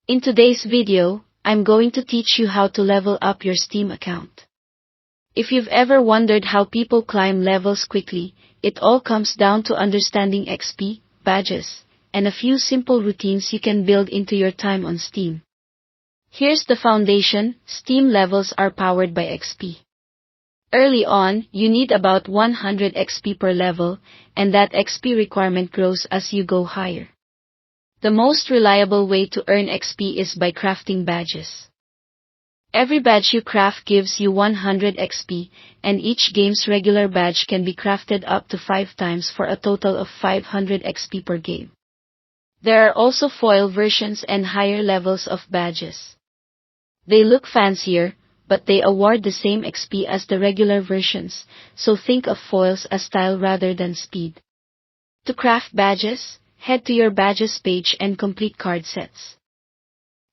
In today's video, I'm going to teach you how to level up your Steam account. If you've ever wondered how people climb levels quickly, it all comes down to understanding XP, badges, and a few simple routines you can build into your time on Steam. Here's the foundation: Steam levels are powered by XP. Early on, you need about 100 XP per level, and that XP requirement grows as you go higher. The most reliable way to earn XP is by crafting badges. Every badge you craft gives you 100 XP, and each game's regular badge can be crafted up to 5 times for a total of 500 XP per game. There are also foil versions and higher levels of badges. They look fancier, but they award the same XP as the regular versions, so think of foils as style rather than speed. To craft badges, head to your badges page and complete card sets.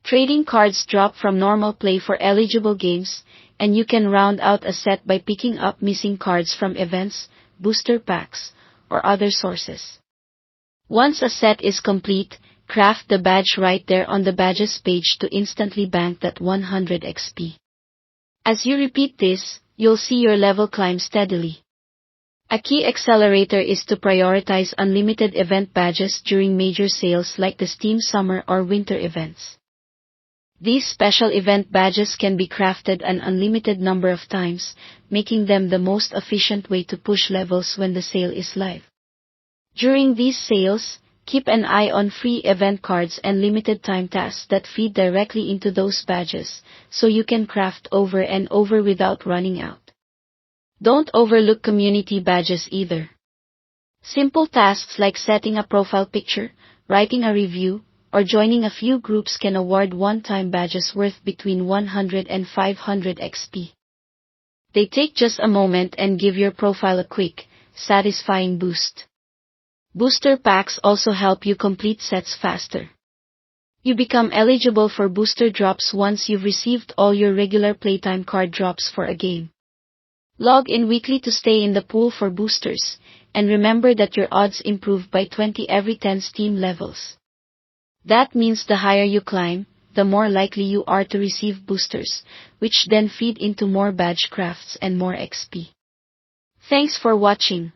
Trading cards drop from normal play for eligible games, and you can round out a set by picking up missing cards from events, booster packs, or other sources. Once a set is complete, craft the badge right there on the badges page to instantly bank that 100 XP. As you repeat this, you'll see your level climb steadily. A key accelerator is to prioritize unlimited event badges during major sales like the Steam Summer or Winter events. These special event badges can be crafted an unlimited number of times, making them the most efficient way to push levels when the sale is live. During these sales, keep an eye on free event cards and limited time tasks that feed directly into those badges, so you can craft over and over without running out. Don't overlook community badges either. Simple tasks like setting a profile picture, writing a review, or joining a few groups can award one-time badges worth between 100 and 500 XP. They take just a moment and give your profile a quick, satisfying boost. Booster packs also help you complete sets faster. You become eligible for booster drops once you've received all your regular playtime card drops for a game. Log in weekly to stay in the pool for boosters, and remember that your odds improve by 20 every 10 Steam levels. That means the higher you climb, the more likely you are to receive boosters, which then feed into more badge crafts and more XP. Thanks for watching.